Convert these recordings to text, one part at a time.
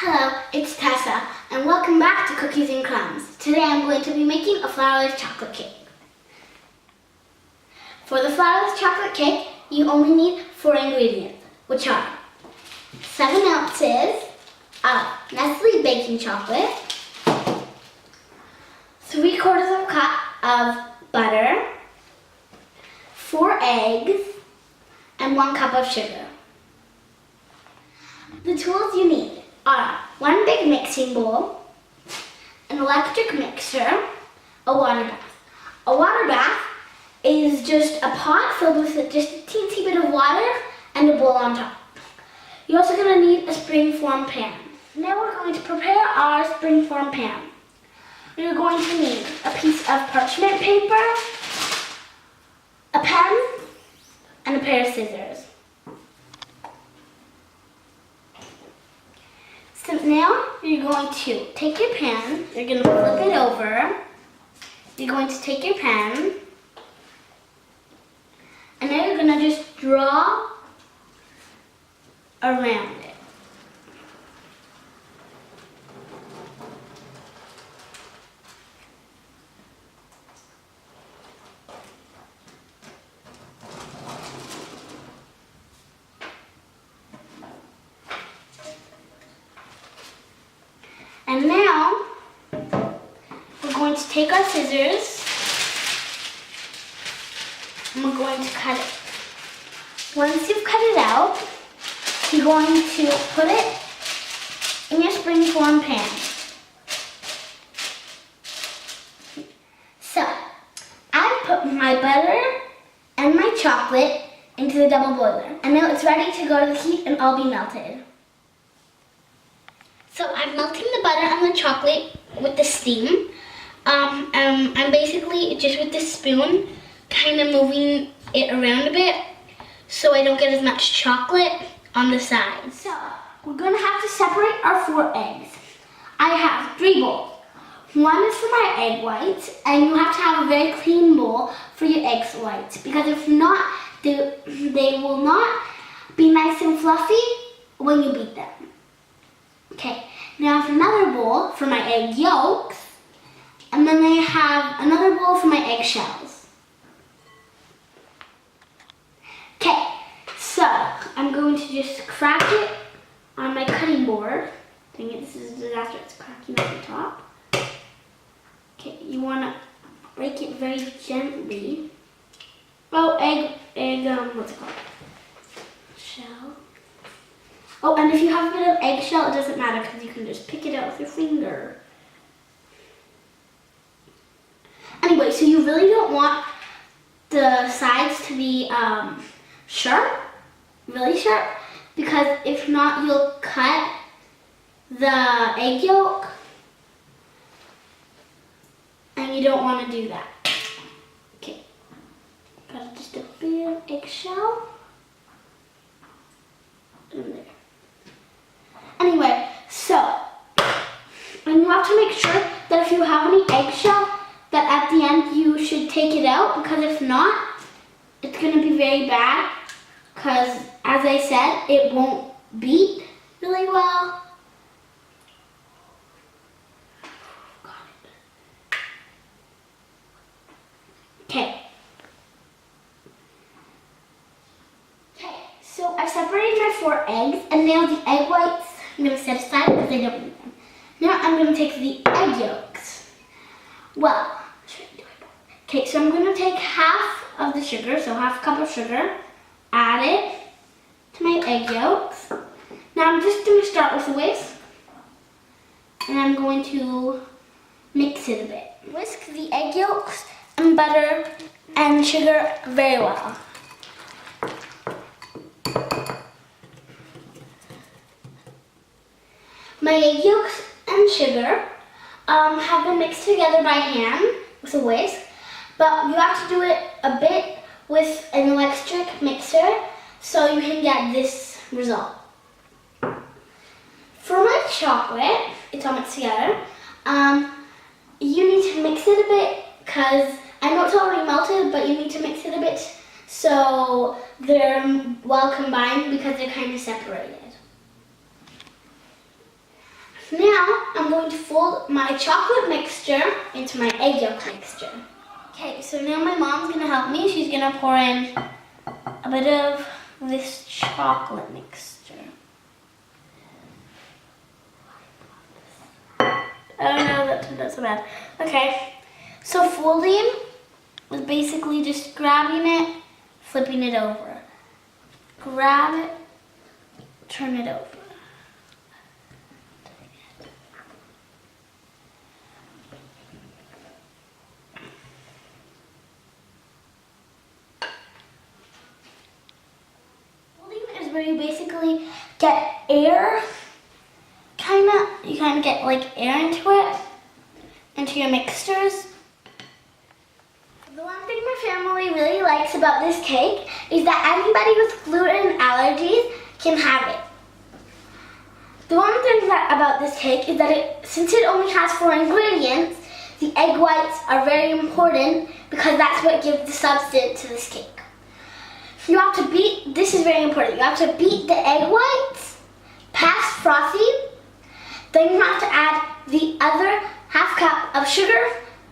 Hello, it's Tessa, and welcome back to Cookies and Crumbs. Today I'm going to be making a flourless chocolate cake. For the flourless chocolate cake, you only need 4 ingredients, which are 7 ounces of Nestle baking chocolate, 3/4 cup of butter, 4 eggs, and 1 cup of sugar. The tools you need are 1 big mixing bowl, an electric mixer, a water bath. A water bath is just a pot filled with just a teensy bit of water and a bowl on top. You're also going to need a springform pan. Now we're going to prepare our springform pan. You're going to need a piece of parchment paper, a pen, and a pair of scissors. So now you're going to take your pan, you're going to flip it over, you're going to take your pen, and now you're going to just draw around it. And now, we're going to take our scissors and we're going to cut it. Once you've cut it out, you're going to put it in your springform pan. So, I've put my butter and my chocolate into the double boiler. And now it's ready to go to the heat and all be melted. So I'm melting the butter and the chocolate with the steam. I'm basically just with the spoon kind of moving it around a bit so I don't get as much chocolate on the sides. So we're going to have to separate our 4 eggs. I have 3 bowls. One is for my egg whites, and you have to have a very clean bowl for your egg whites because if not, they will not be nice and fluffy when you beat them. Okay, now I have another bowl for my egg yolks, and then I have another bowl for my egg shells. Okay, so I'm going to just crack it on my cutting board. Dang it, this is a disaster, it's cracking at the top. Okay, you want to break it very gently. Oh, what's it called? Shell. Oh, and if you have a bit of eggshell, it doesn't matter because you can just pick it out with your finger. Anyway, so you really don't want the sides to be sharp, really sharp, because if not, you'll cut the egg yolk, and you don't want to do that. Okay, got just a bit of eggshell in there. Anyway, so, and you have to make sure that if you have any eggshell, that at the end you should take it out, because if not, it's going to be very bad, because as I said, it won't beat really well. Okay. So I separated my 4 eggs, and now the egg whites I'm going to set aside because I don't need them. Now I'm going to take the egg yolks. Well, okay, so I'm going to take half of the sugar, so half a cup of sugar, add it to my egg yolks. Now I'm just going to start with a whisk, and I'm going to mix it a bit. Whisk the egg yolks and butter and sugar very well. My egg yolks and sugar have been mixed together by hand with a whisk, but you have to do it a bit with an electric mixer so you can get this result. For my chocolate, it's all mixed together, you need to mix it a bit because I know it's already melted, but you need to mix it a bit so they're well combined because they're kind of separated. Now I'm going to fold my chocolate mixture into my egg yolk mixture. Okay, so now my mom's gonna help me. She's gonna pour in a bit of this chocolate mixture. Oh no, that turned out so bad. Okay, so folding is basically just grabbing it, flipping it over. Grab it, turn it over. Where you basically get air, you kind of get like air into your mixtures. The one thing my family really likes about this cake is that anybody with gluten allergies can have it. The one thing about this cake is that since it only has 4 ingredients, the egg whites are very important because that's what gives the substance to this cake. You have to beat, this is very important, you have to beat the egg whites past frosting, then you have to add the other half cup of sugar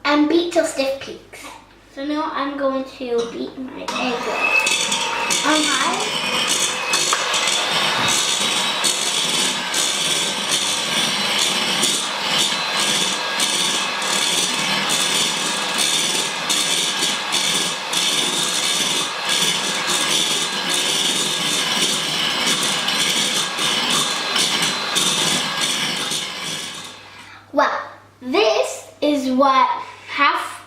and beat till stiff peaks. So now I'm going to beat my egg whites on high. Well, this is what half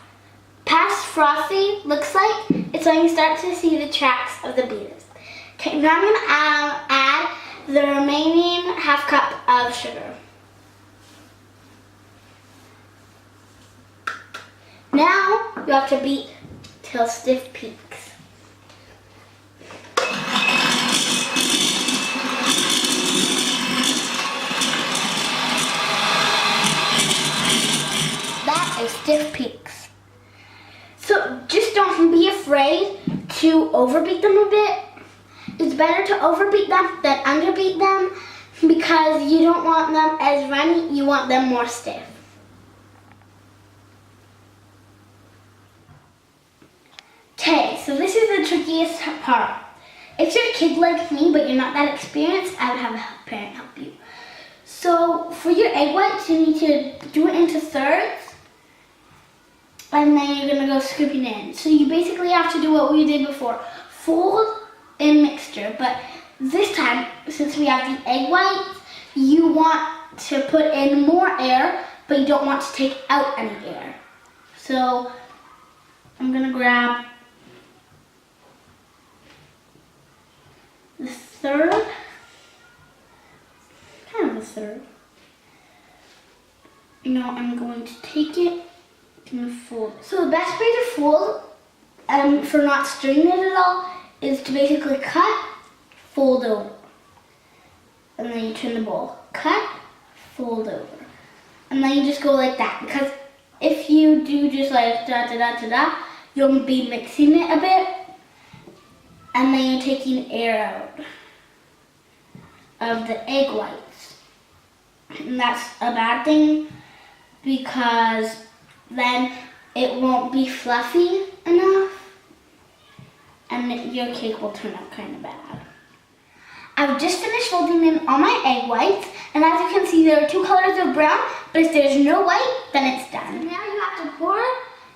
past frosting looks like. It's when you start to see the tracks of the beaters. Okay, now I'm going to add the remaining half cup of sugar. Now you have to beat till stiff peaks. Stiff peaks. So just don't be afraid to overbeat them a bit. It's better to overbeat them than underbeat them because you don't want them as runny, you want them more stiff. Okay, so this is the trickiest part. If you're a kid like me but you're not that experienced, I would have a parent help you. So for your egg whites, you need to do it into thirds. And then you're going to go scooping in. So you basically have to do what we did before. Fold in mixture. But this time, since we have the egg whites, you want to put in more air, but you don't want to take out any air. So I'm going to grab the third. Kind of a third. Now I'm going to take it. Fold. So the best way to fold, for not straining it at all, is to basically cut, fold over, and then you turn the bowl. Cut, fold over, and then you just go like that. Because if you do just like da da da da da, you'll be mixing it a bit, and then you're taking air out of the egg whites, and that's a bad thing because then it won't be fluffy enough and your cake will turn out kind of bad. I've just finished folding in all my egg whites, and as you can see there are 2 colors of brown, but if there's no white, then it's done. So now you have to pour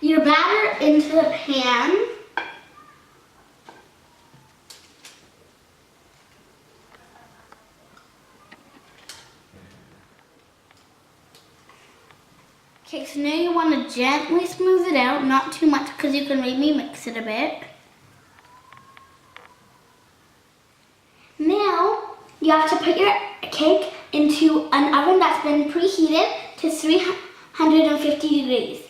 your batter into the pan. Okay, so now you want to gently smooth it out, not too much because you can maybe mix it a bit. Now, you have to put your cake into an oven that's been preheated to 350 degrees.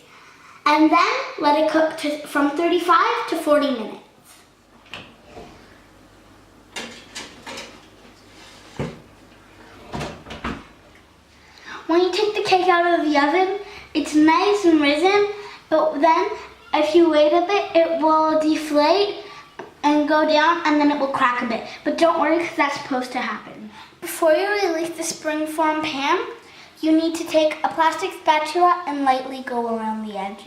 And then let it cook from 35 to 40 minutes. When you take the cake out of the oven, it's nice and risen, but then if you wait a bit, it will deflate and go down, and then it will crack a bit. But don't worry, because that's supposed to happen. Before you release the springform pan, you need to take a plastic spatula and lightly go around the edges.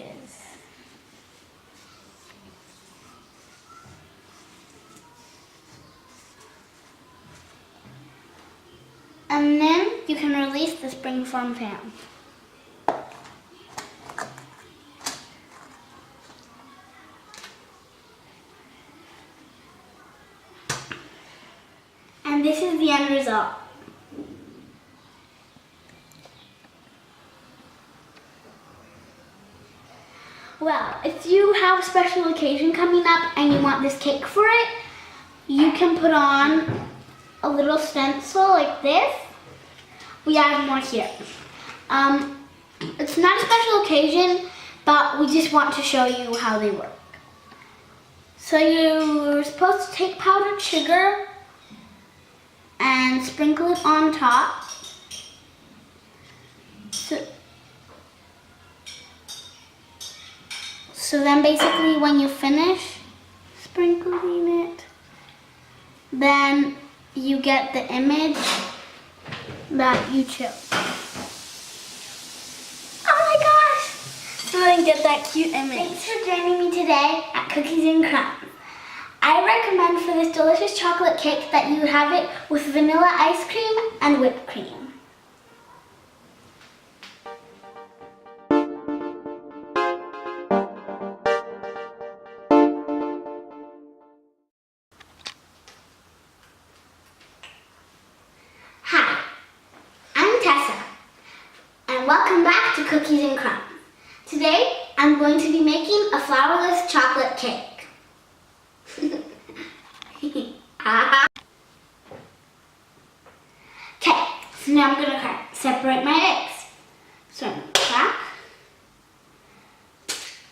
And then you can release the springform fan. And this is the end result. Well, if you have a special occasion coming up and you want this cake for it, you can put on a little stencil like this. We have more here. It's not a special occasion, but we just want to show you how they work. So you're supposed to take powdered sugar and sprinkle it on top. So then basically when you finish sprinkling it, then you get the image that you chose. Oh my gosh! So then get that cute image. Thanks for joining me today at Cookies and Crumbs. I recommend for this delicious chocolate cake that you have it with vanilla ice cream and whipped cream. Hi, I'm Tessa, and welcome back to Cookies and Crumbs. Today, I'm going to be making a flourless chocolate cake. Okay, so now I'm going to separate my eggs. So I'm going to crack,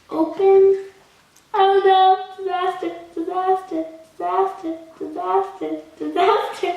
open. Oh no, disaster, disaster, disaster, disaster, disaster.